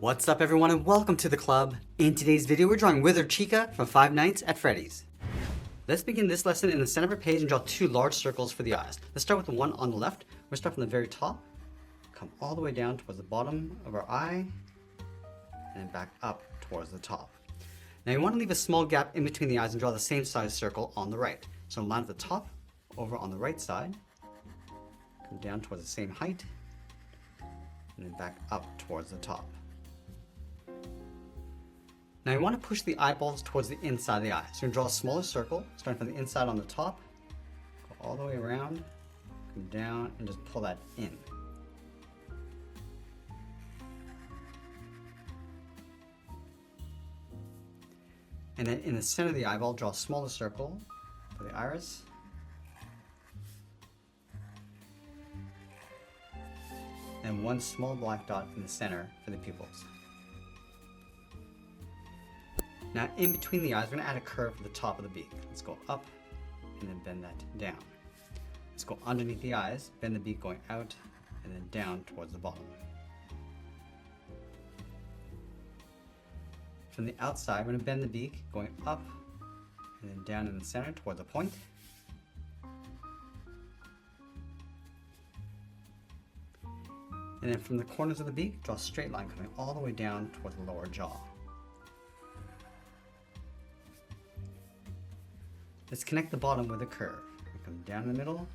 What's up everyone and welcome to the club. In today's video we're drawing Withered Chica from Five Nights at Freddy's. Let's begin this lesson in the center of our page and draw two large circles for the eyes. Let's start with the one on the left. We'll start from the very top, come all the way down towards the bottom of our eye, and then back up towards the top. Now you want to leave a small gap in between the eyes and draw the same size circle on the right. So line at the top, over on the right side, come down towards the same height, and then back up towards the top. Now you want to push the eyeballs towards the inside of the eye. So you're going to draw a smaller circle, starting from the inside on the top, go all the way around, come down, and just pull that in. And then in the center of the eyeball, draw a smaller circle for the iris. And one small black dot in the center for the pupils. Now in between the eyes, we're going to add a curve to the top of the beak. Let's go up and then bend that down. Let's go underneath the eyes, bend the beak going out and then down towards the bottom. From the outside, we're going to bend the beak going up and then down in the center towards the point. And then from the corners of the beak, draw a straight line coming all the way down towards the lower jaw. Let's connect the bottom with a curve. We come down the middle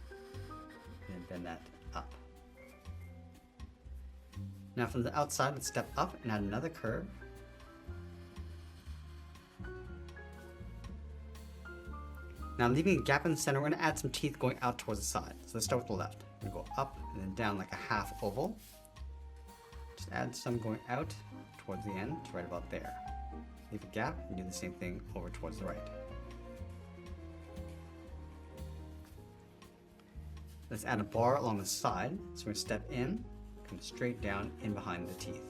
and then bend that up. Now from the outside, let's step up and add another curve. Now leaving a gap in the center, we're going to add some teeth going out towards the side. So let's start with the left. We're going to go up and then down like a half oval. Just add some going out towards the end, right about there. Leave a gap and do the same thing over towards the right. Let's add a bar along the side. So we're going to step in, come straight down in behind the teeth.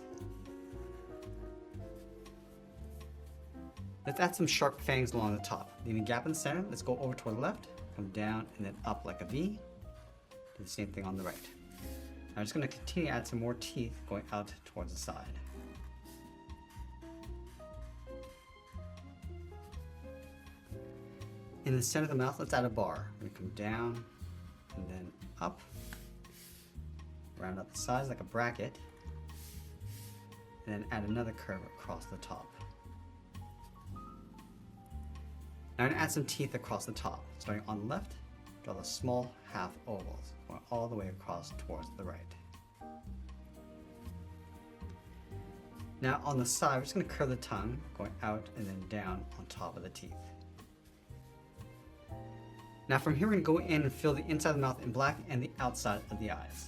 Let's add some sharp fangs along the top. Leaving a gap in the center, let's go over toward the left, come down and then up like a V. Do the same thing on the right. Now I'm just going to continue to add some more teeth going out towards the side. In the center of the mouth, let's add a bar. We come down and then up, round up the sides like a bracket, and then add another curve across the top. Now I'm going to add some teeth across the top. Starting on the left, draw the small half ovals, going all the way across towards the right. Now on the side, we're just going to curve the tongue, going out and then down on top of the teeth. Now from here, we're going to go in and fill the inside of the mouth in black and the outside of the eyes.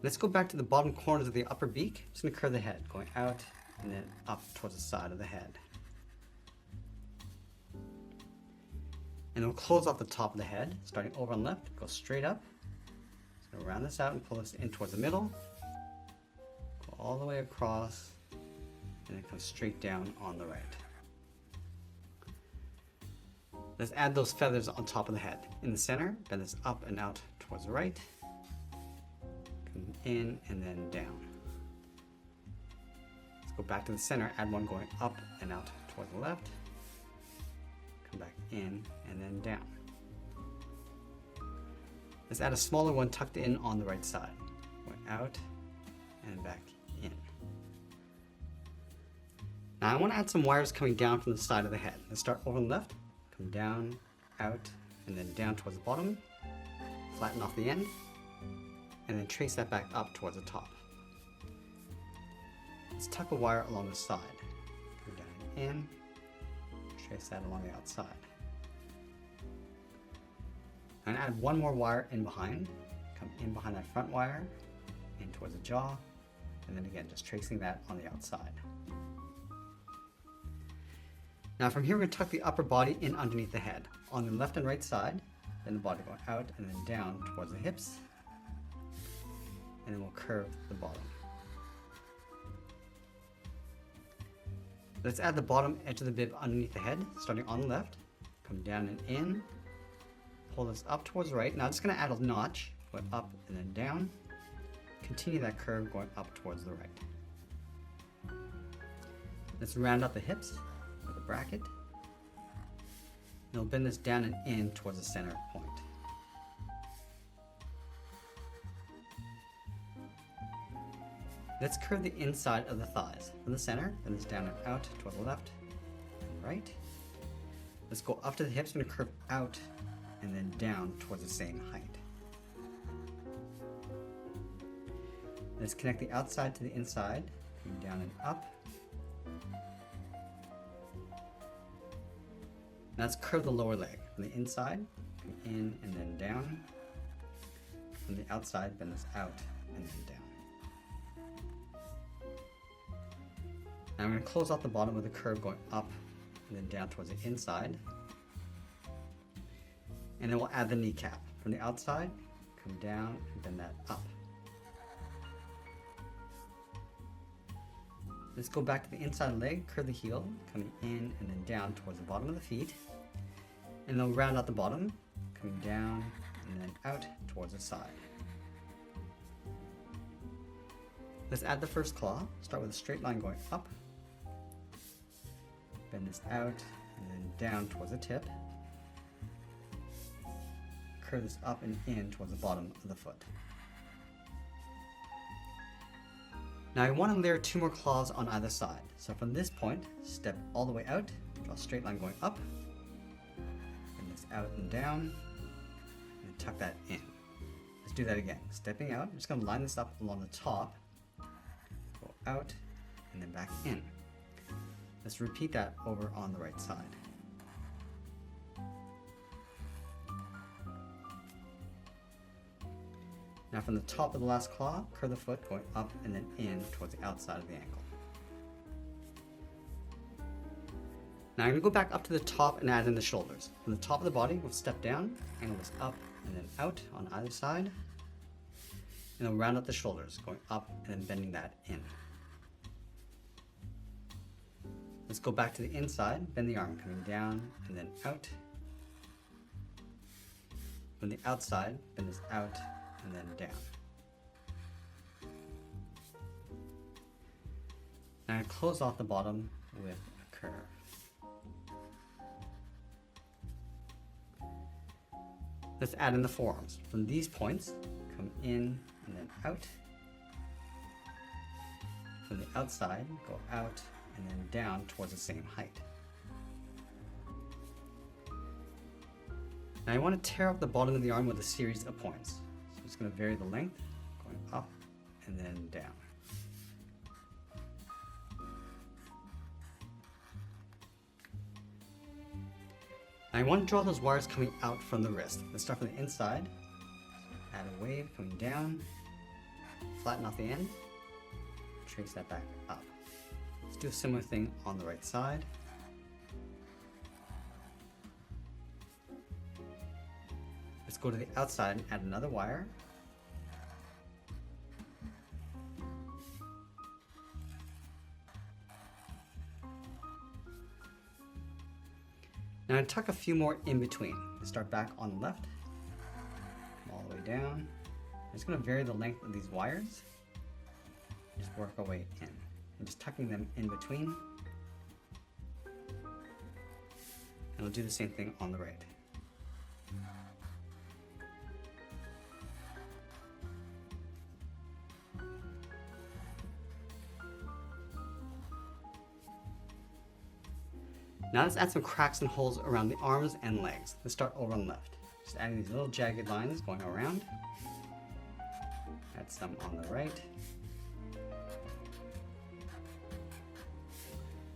Let's go back to the bottom corners of the upper beak. Just going to curve the head, going out and then up towards the side of the head. And then we'll close off the top of the head, starting over on the left, go straight up. Just going to round this out and pull this in towards the middle. Go all the way across, and then come straight down on the right. Let's add those feathers on top of the head. In the center, bend this up and out towards the right. In and then down. Let's go back to the center, add one going up and out toward the left. Come back in and then down. Let's add a smaller one tucked in on the right side. Going out and back in. Now I want to add some wires coming down from the side of the head. Let's start over on the left, come down, out, and then down towards the bottom. Flatten off the end. And then trace that back up towards the top. let's tuck a wire along the side. Go down and in, trace that along the outside. And add one more wire in behind, come in behind that front wire, in towards the jaw, and then again, just tracing that on the outside. Now from here, we're going to tuck the upper body in underneath the head, on the left and right side, then the body going out and then down towards the hips, and then we'll curve the bottom. Let's add the bottom edge of the bib underneath the head, starting on the left, come down and in, pull this up towards the right. Now I'm just going to add a notch, going up and then down, continue that curve going up towards the right. Let's round out the hips with a bracket. And we'll bend this down and in towards the center point. Let's curve the inside of the thighs from the center, bend this down and out toward the left and right. Let's go up to the hips and curve out and then down towards the same height. Let's connect the outside to the inside, coming down and up. Now let's curve the lower leg from the inside, come in and then down. From the outside, bend this out and then down. Now I'm going to close off the bottom with a curve going up and then down towards the inside. And then we'll add the kneecap. From the outside, come down and bend that up. Let's go back to the inside leg, curve the heel, coming in and then down towards the bottom of the feet. And then we'll round out the bottom, coming down and then out towards the side. Let's add the first claw. Start with a straight line going up. Bend this out and then down towards the tip. Curve this up and in towards the bottom of the foot. Now I want to layer two more claws on either side. So from this point, step all the way out, draw a straight line going up, bend this out and down, and tuck that in. Let's do that again. Stepping out, I'm just going to line this up along the top, go out, and then back in. Let's repeat that over on the right side. Now from the top of the last claw, curve the foot going up and then in towards the outside of the ankle. Now I'm going to go back up to the top and add in the shoulders. From the top of the body, we'll step down, angle this up and then out on either side. And then round out the shoulders, going up and then bending that in. Let's go back to the inside, bend the arm, coming down and then out. From the outside, bend this out and then down. Now I close off the bottom with a curve. Let's add in the forearms. From these points, come in and then out. From the outside, go out and then down towards the same height. Now I want to tear up the bottom of the arm with a series of points. So I'm just going to vary the length, going up and then down. Now I want to draw those wires coming out from the wrist. Let's start from the inside, add a wave coming down, flatten off the end, trace that back up. Let's do a similar thing on the right side. Let's go to the outside and add another wire. Now I tuck a few more in between. Let's start back on the left, come all the way down. I'm just going to vary the length of these wires. Just work our way in. And just tucking them in between. And we'll do the same thing on the right. Now let's add some cracks and holes around the arms and legs. Let's start over on the left. Just adding these little jagged lines going around. Add some on the right.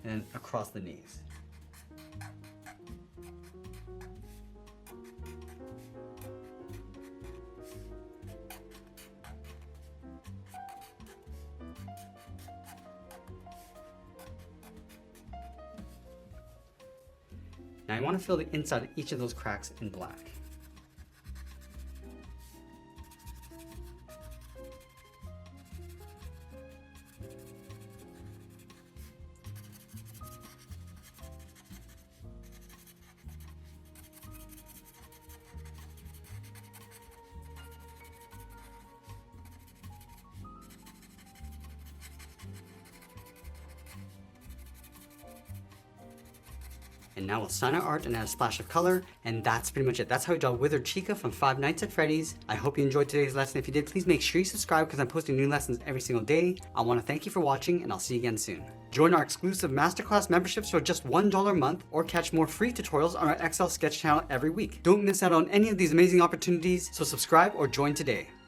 and across the knees. Now you want to fill the inside of each of those cracks in black. And now we'll sign our art and add a splash of color, and that's pretty much it. That's how we draw Withered Chica from Five Nights at Freddy's. I hope you enjoyed today's lesson. If you did, please make sure you subscribe because I'm posting new lessons every single day. I want to thank you for watching, and I'll see you again soon. Join our exclusive masterclass memberships for just $1 a month, or catch more free tutorials on our Excel sketch channel every week. Don't miss out on any of these amazing opportunities, so subscribe or join today.